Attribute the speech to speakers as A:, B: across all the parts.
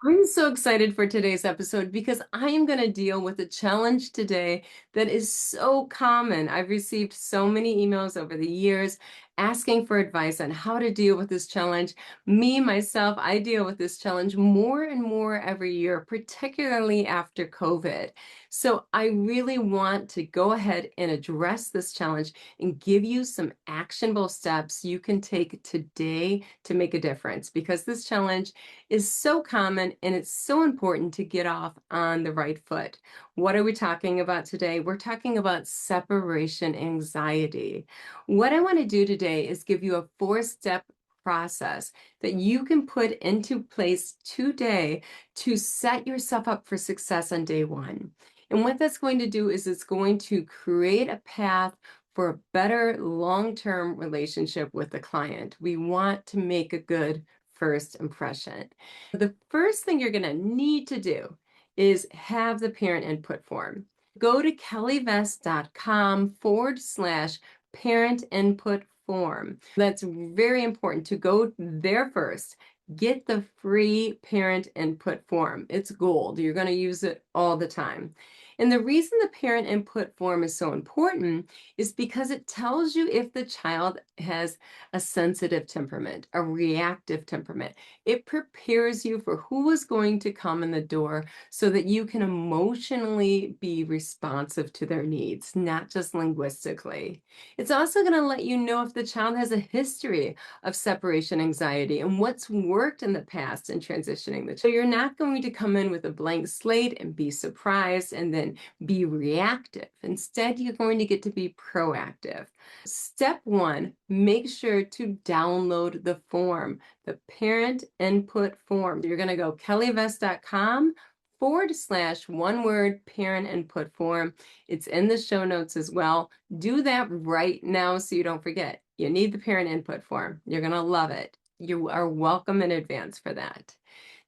A: I'm so excited for today's episode because I am going to deal with a challenge today that is so common. I've received so many emails over the years asking for advice on how to deal with this challenge. Me, myself, I deal with this challenge more and more every year, particularly after COVID. So I really want to go ahead and address this challenge and give you some actionable steps you can take today to make a difference because this challenge is so common and it's so important to get off on the right foot. What are we talking about today? We're talking about separation anxiety. What I want to do today is give you a four-step process that you can put into place today to set yourself up for success on day one. And what that's going to do is it's going to create a path for a better long-term relationship with the client. We want to make a good first impression. The first thing you're going to need to do is have the parent input form. Go to kellyvest.com/parent input form. That's very important to go there first. Get the free parent input form. It's gold. You're going to use it all the time. And the reason the parent input form is so important is because it tells you if the child has a sensitive temperament, a reactive temperament. It prepares you for who is going to come in the door so that you can emotionally be responsive to their needs, not just linguistically. It's also going to let you know if the child has a history of separation anxiety and what's worked in the past in transitioning the child. So you're not going to come in with a blank slate and be surprised and then be reactive. Instead, you're going to get to be proactive. Step one, make sure to download the form, the parent input form. You're going to go kellyvest.com/one word parent input form. It's in the show notes as well. Do that right now so you don't forget. You need the parent input form. You're going to love it. You are welcome in advance for that.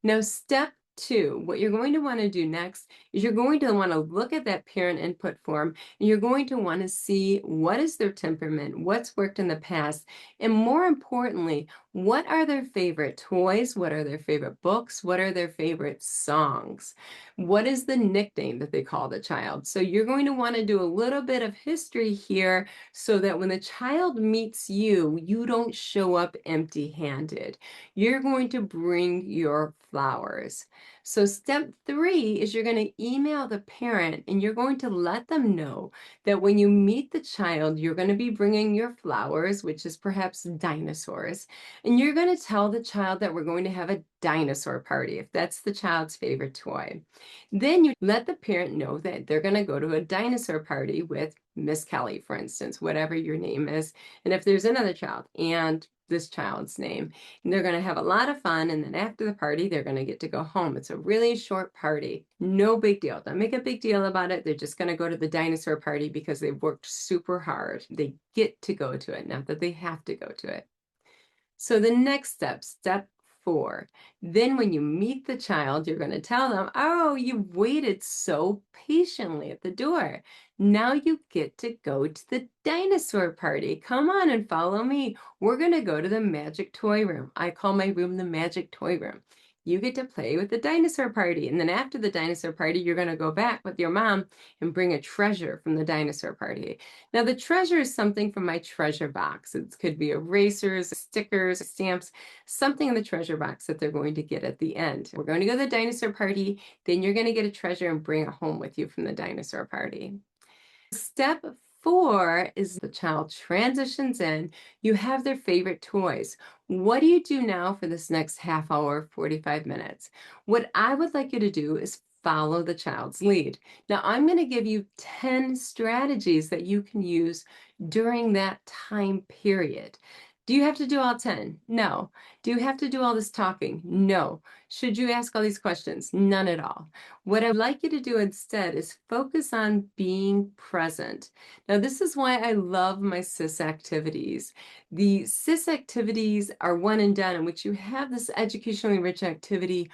A: Now, step two, what you're going to want to do next is you're going to want to look at that parent input form and you're going to want to see what is their temperament, what's worked in the past, and more importantly, what are their favorite toys, what are their favorite books, what are their favorite songs, what is the nickname that they call the child. So you're going to want to do a little bit of history here so that when the child meets you, you don't show up empty-handed. You're going to bring your flowers. So step three is you're going to email the parent and you're going to let them know that when you meet the child, you're going to be bringing your flowers, which is perhaps dinosaurs, and you're going to tell the child that we're going to have a dinosaur party if that's the child's favorite toy. Then you let the parent know that they're going to go to a dinosaur party with Miss Kelly, for instance, whatever your name is. And if there's another child, and this child's name. And they're going to have a lot of fun. And then after the party, they're going to get to go home. It's a really short party. No big deal. Don't make a big deal about it. They're just going to go to the dinosaur party because they've worked super hard. They get to go to it, not that they have to go to it. So the next step, step four, then when you meet the child, you're going to tell them, oh, you waited so patiently at the door. Now you get to go to the dinosaur party. Come on and follow me. We're going to go to the magic toy room. I call my room the magic toy room. You get to play with the dinosaur party. And then after the dinosaur party, you're going to go back with your mom and bring a treasure from the dinosaur party. Now, the treasure is something from my treasure box. It could be erasers, stickers, stamps, something in the treasure box that they're going to get at the end. We're going to go to the dinosaur party, then you're going to get a treasure and bring it home with you from the dinosaur party. Step four is the child transitions in. You have their favorite toys. What do you do now for this next half hour, 45 minutes? What I would like you to do is follow the child's lead. Now, I'm going to give you 10 strategies that you can use during that time period. Do you have to do all 10? No. Do you have to do all this talking? No. Should you ask all these questions? None at all. What I'd like you to do instead is focus on being present. Now, this is why I love my SIS activities. The SIS activities are one and done in which you have this educationally rich activity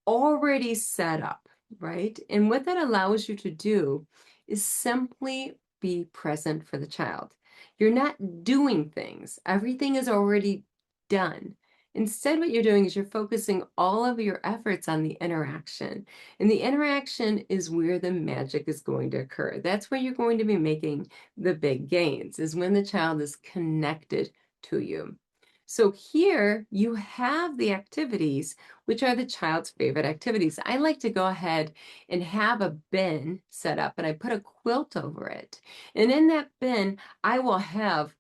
A: already set up, right? And what that allows you to do is simply be present for the child. You're not doing things. Everything is already done. Instead, what you're doing is you're focusing all of your efforts on the interaction. And the interaction is where the magic is going to occur. That's where you're going to be making the big gains, is when the child is connected to you. So here you have the activities, which are the child's favorite activities. I like to go ahead and have a bin set up and I put a quilt over it. And in that bin, I will have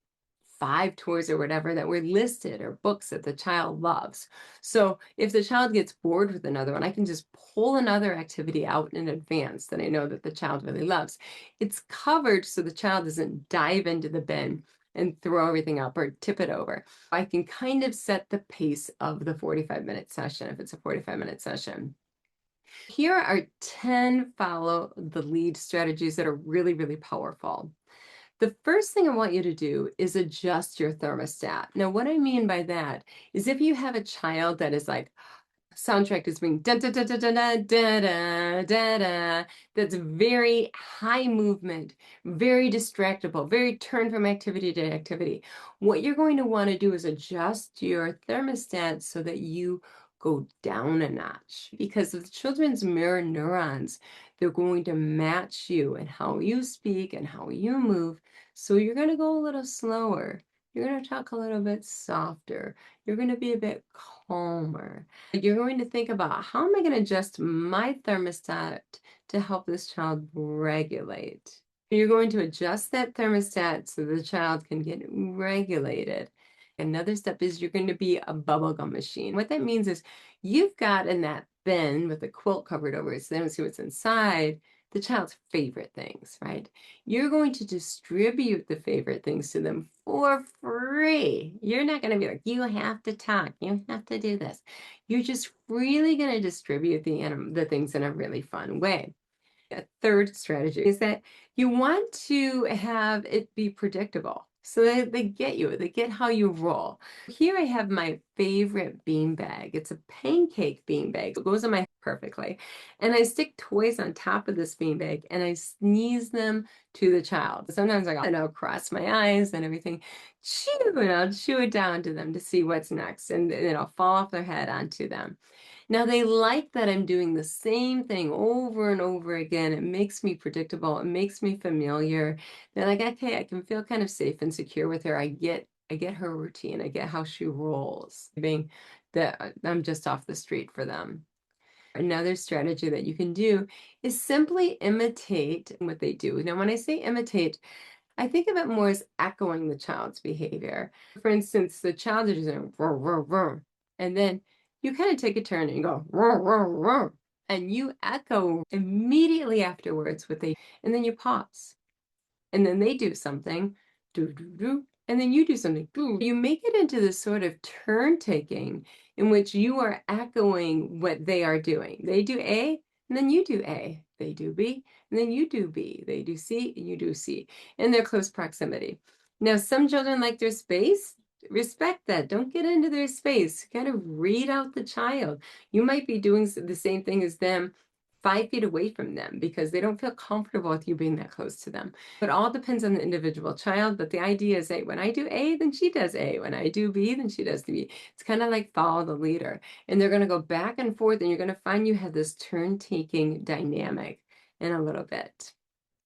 A: 5 toys or whatever that were listed or books that the child loves. So if the child gets bored with another one, I can just pull another activity out in advance that I know that the child really loves. It's covered so the child doesn't dive into the bin and throw everything up or tip it over. I can kind of set the pace of the 45-minute session if it's a 45-minute session. Here are 10 follow the lead strategies that are really, really powerful. The first thing I want you to do is adjust your thermostat. Now, what I mean by that is if you have a child that is like, soundtrack is being da da da da da da da da da, that's very high movement, very distractible, very turn from activity to activity. What you're going to want to do is adjust your thermostat so that you go down a notch, because of the children's mirror neurons, they're going to match you and how you speak and how you move. So you're going to go a little slower. You're going to talk a little bit softer. You're going to be a bit calmer. You're going to think about, how am I going to adjust my thermostat to help this child regulate? You're going to adjust that thermostat so the child can get regulated. Another step is you're going to be a bubblegum machine. What that means is you've got in that bin with the quilt covered over it so they don't see what's inside, the child's favorite things, right? You're going to distribute the favorite things to them for free. You're not going to be like, you have to talk, you have to do this. You're just really going to distribute the things in a really fun way. A third strategy is that you want to have it be predictable. So they get you, they get how you roll. Here I have my favorite bean bag. It's a pancake bean bag. It goes on my perfectly. And I stick toys on top of this bean bag and I sneeze them to the child. Sometimes I go, and I'll cross my eyes and everything, chew, and I'll chew it down to them to see what's next. And it'll fall off their head onto them. Now they like that I'm doing the same thing over and over again. It makes me predictable. It makes me familiar. They're like, okay, I can feel kind of safe and secure with her. I get her routine. I get how she rolls. Being that I'm just off the street for them. Another strategy that you can do is simply imitate what they do. Now, when I say imitate, I think of it more as echoing the child's behavior. For instance, the child is doing roar, roar, roar, and then you kind of take a turn and you go roar, roar, roar, and you echo immediately afterwards and then you pause, and then they do something, do do do, and then you do something, do. You make it into this sort of turn taking in which you are echoing what they are doing. They do A, and then you do A. They do B, and then you do B. They do C, and you do C, in their close proximity. Now, some children like their space. Respect that. Don't get into their space. Kind of read out the child. You might be doing the same thing as them 5 feet away from them because they don't feel comfortable with you being that close to them. It all depends on the individual child, but the idea is that when I do A, then she does A. When I do B, then she does B. It's kind of like follow the leader. And they're going to go back and forth, and you're going to find you have this turn-taking dynamic in a little bit.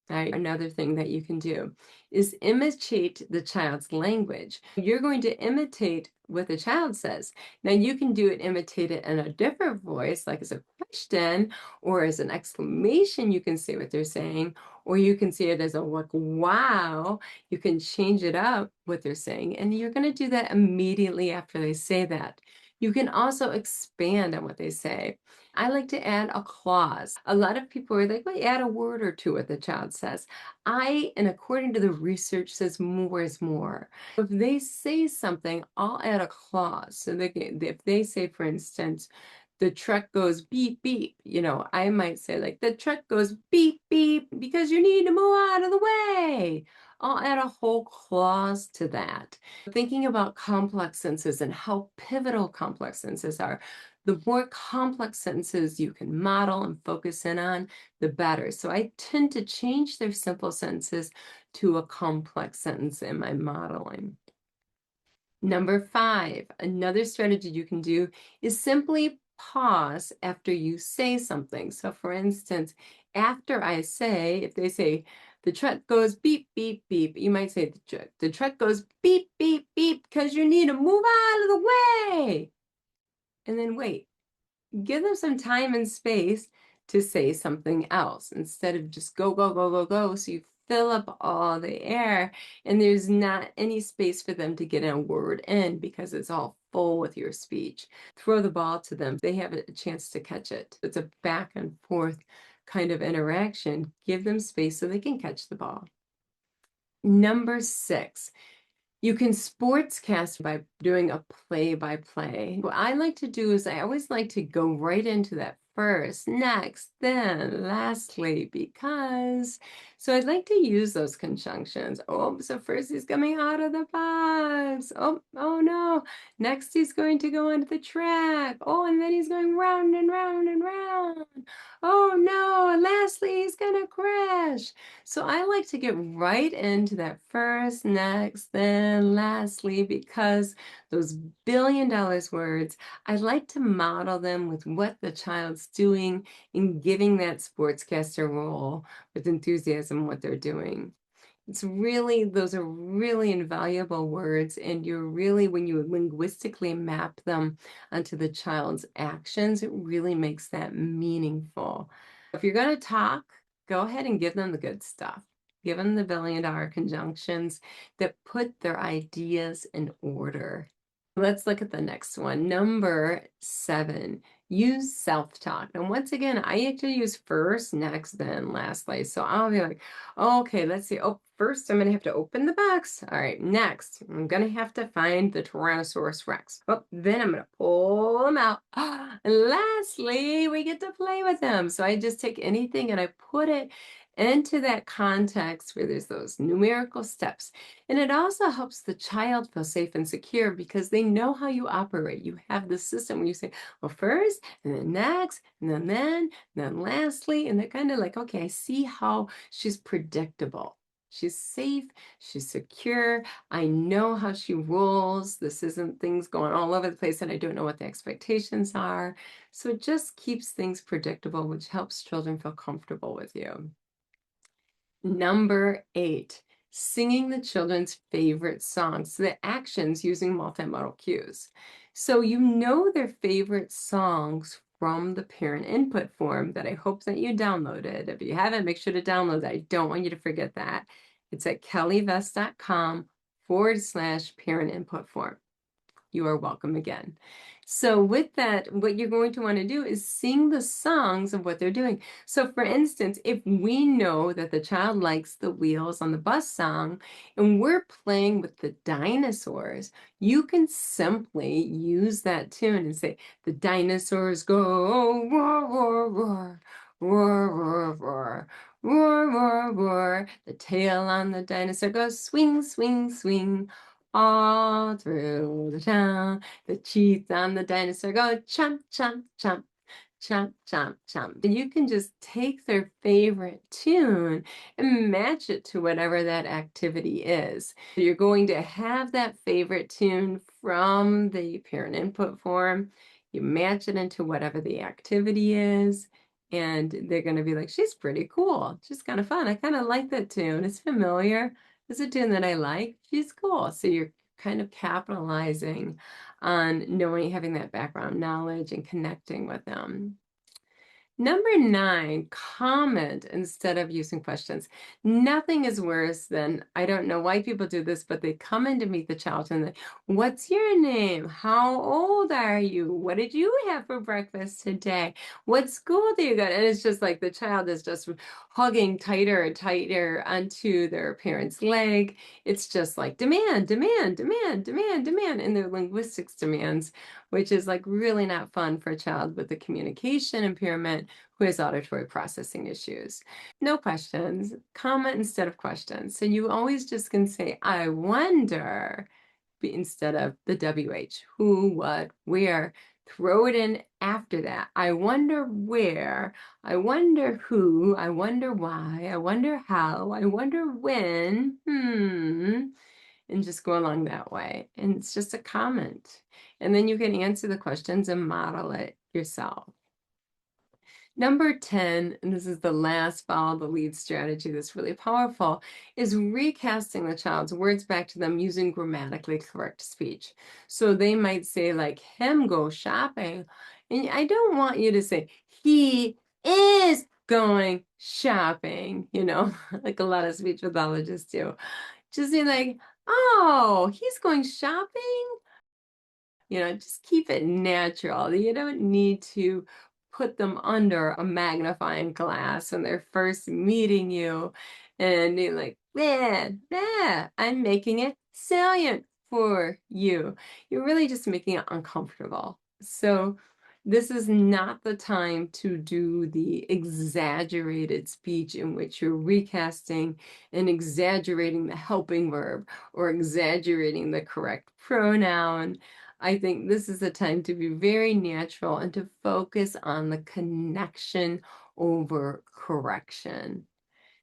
A: Right. Another thing that you can do is imitate the child's language. You're going to imitate what the child says. Now you can imitate it in a different voice, like as a question or as an exclamation. You can say what they're saying, or you can say it as a like, wow. You can change it up what they're saying, and you're going to do that immediately after they say that. You can also expand on what they say. I like to add a clause. A lot of people are like, well, add a word or two what the child says. And according to the research, says more is more. If they say something, I'll add a clause. So if they say, for instance, the truck goes beep, beep, I might say like, the truck goes beep, beep, because you need to move out of the way. I'll add a whole clause to that. Thinking about complex sentences and how pivotal complex sentences are. The more complex sentences you can model and focus in on, the better. So I tend to change their simple sentences to a complex sentence in my modeling. Number 5, another strategy you can do is simply pause after you say something. So for instance, after I say, if they say, the truck goes beep, beep, beep, you might say, the truck goes beep, beep, beep, because you need to move out of the way. And then wait. Give them some time and space to say something else instead of just go, go, go, go, go. So you fill up all the air and there's not any space for them to get a word in because it's all full with your speech. Throw the ball to them. They have a chance to catch it. It's a back and forth kind of interaction. Give them space so they can catch the ball. Number 6, you can sportscast by doing a play-by-play. What I like to do is I always like to go right into that first, next, then, lastly, because. So I'd like to use those conjunctions. Oh, so first he's coming out of the box. Oh no. Next he's going to go onto the track. Oh, and then he's going round and round and round. Oh no, and lastly he's gonna crash. So I like to get right into that first, next, then lastly, because those $1 billion words, I like to model them with what the child's doing and giving that sportscaster role with enthusiasm what they're doing. Those are really invaluable words, and you're really, when you linguistically map them onto the child's actions, it really makes that meaningful. If you're going to talk, go ahead and give them the good stuff. Give them the $1 billion conjunctions that put their ideas in order. Let's look at the next one. Number 7, use self-talk. And once again, I actually use first, next, then, lastly. So I'll be like, oh, okay, let's see. Oh, first I'm going to have to open the box. All right, next, I'm going to have to find the Tyrannosaurus Rex. Oh, then I'm going to pull them out. And lastly, we get to play with them. So I just take anything and I put it into that context where there's those numerical steps. And it also helps the child feel safe and secure because they know how you operate. You have the system where you say, well, first, and then next, and then lastly, and they're kind of like, okay, I see how she's predictable. She's safe, she's secure. I know how she rolls. This isn't things going all over the place and I don't know what the expectations are. So it just keeps things predictable, which helps children feel comfortable with you. Number 8, singing the children's favorite songs. The actions using multimodal cues. So you know their favorite songs from the parent input form that I hope that you downloaded. If you haven't, make sure to download that. I don't want you to forget that. It's at kelleyvest.com/parent input form. You are welcome again. So with that, what you're going to want to do is sing the songs of what they're doing. So for instance, if we know that the child likes the Wheels on the Bus song and we're playing with the dinosaurs, you can simply use that tune and say, the dinosaurs go roar, roar, roar, roar, roar, roar, roar, roar, roar. The tail on the dinosaur goes swing, swing, swing. All through the town, the teeth on the dinosaur go chomp, chomp, chomp, chomp, chomp, chomp. And you can just take their favorite tune and match it to whatever that activity is. You're going to have that favorite tune from the parent input form. You match it into whatever the activity is. And they're going to be like, she's pretty cool. She's kind of fun. I kind of like that tune. It's familiar. It's a tune that I like. She's cool. So you're kind of capitalizing on knowing, having that background knowledge and connecting with them. Number 9, comment instead of using questions. Nothing is worse than, I don't know why people do this, but they come in to meet the child and they, what's your name? How old are you? What did you have for breakfast today? What school do you go to? And it's just like the child is just hugging tighter and tighter onto their parent's leg. It's just like demand, demand, demand, demand, demand, and their linguistics demands, which is like really not fun for a child with a communication impairment who has auditory processing issues. No questions, comment instead of questions. So you always just can say, I wonder, instead of the WH, who, what, where. Throw it in after that. I wonder where, I wonder who, I wonder why, I wonder how, I wonder when, and just go along that way. And it's just a comment. And then you can answer the questions and model it yourself. Number 10, and this is the last follow the lead strategy that's really powerful, is recasting the child's words back to them using grammatically correct speech. So they might say like, him go shopping. And I don't want you to say, he is going shopping, like a lot of speech pathologists do. Just be like, oh, he's going shopping? Just keep it natural. You don't need to put them under a magnifying glass when they're first meeting you and you're like, yeah, I'm making it salient for you. You're really just making it uncomfortable. So this is not the time to do the exaggerated speech in which you're recasting and exaggerating the helping verb or exaggerating the correct pronoun. I think this is a time to be very natural and to focus on the connection over correction.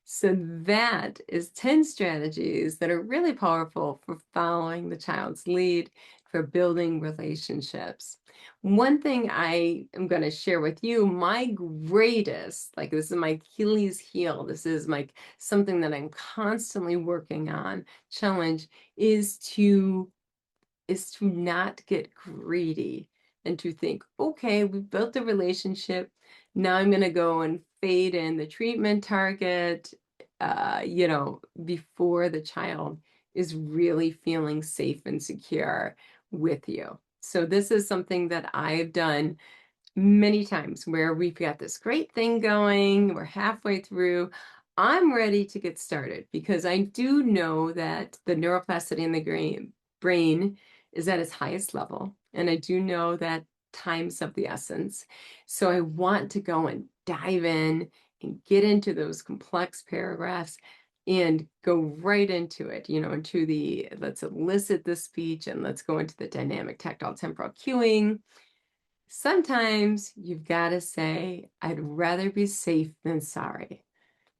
A: So that is 10 strategies that are really powerful for following the child's lead, for building relationships. One thing I am going to share with you, my greatest, like this is my Achilles heel, this is like something that I'm constantly working on, challenge is to not get greedy and to think, okay, we've built a relationship. Now I'm going to go and fade in the treatment target, before the child is really feeling safe and secure with you. So this is something that I've done many times where we've got this great thing going, we're halfway through. I'm ready to get started because I do know that the neuroplasticity in the brain is at its highest level. And I do know that time's of the essence. So I want to go and dive in and get into those complex paragraphs and go right into it, into the let's elicit the speech and let's go into the dynamic tactile temporal cueing. Sometimes you've got to say, I'd rather be safe than sorry.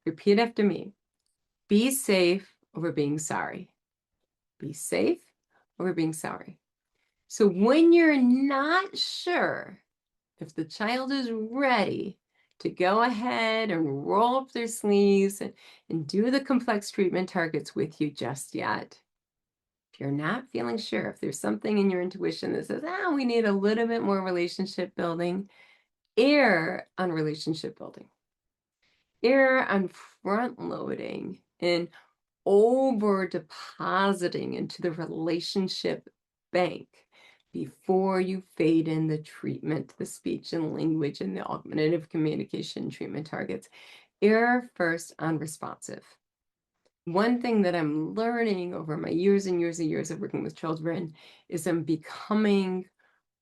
A: Repeat after me. Be safe over being sorry. Be safe over being sorry. So when you're not sure if the child is ready to go ahead and roll up their sleeves and do the complex treatment targets with you just yet, if you're not feeling sure, if there's something in your intuition that says, we need a little bit more relationship building, err on relationship building. Err on front loading and over depositing into the relationship bank before you fade in the treatment, the speech and language and the augmentative communication treatment targets. Err first on responsive. One thing that I'm learning over my years and years and years of working with children is I'm becoming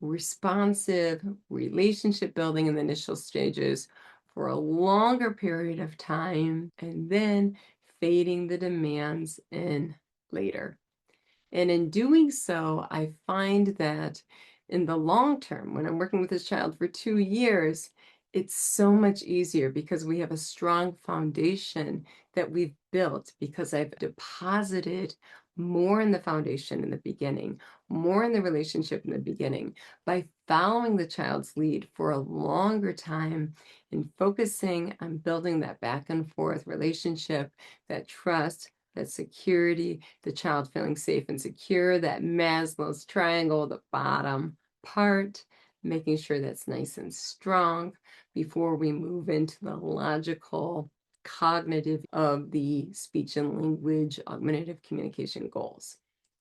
A: responsive, relationship building in the initial stages for a longer period of time, and then fading the demands in later. And in doing so, I find that in the long term, when I'm working with this child for 2 years, it's so much easier because we have a strong foundation that we've built because I've deposited more in the foundation in the beginning, more in the relationship in the beginning by following the child's lead for a longer time and focusing on building that back and forth relationship, that trust, that security, the child feeling safe and secure, that Maslow's triangle, the bottom part, making sure that's nice and strong before we move into the logical, cognitive of the speech and language augmentative communication goals.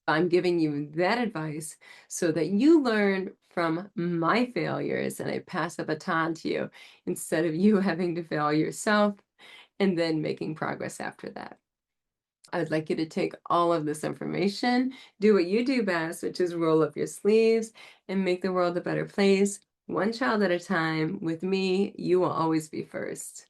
A: I'm giving you that advice so that you learn from my failures and I pass a baton to you instead of you having to fail yourself and then making progress after that. I would like you to take all of this information, do what you do best, which is roll up your sleeves and make the world a better place, one child at a time. With me, you will always be first.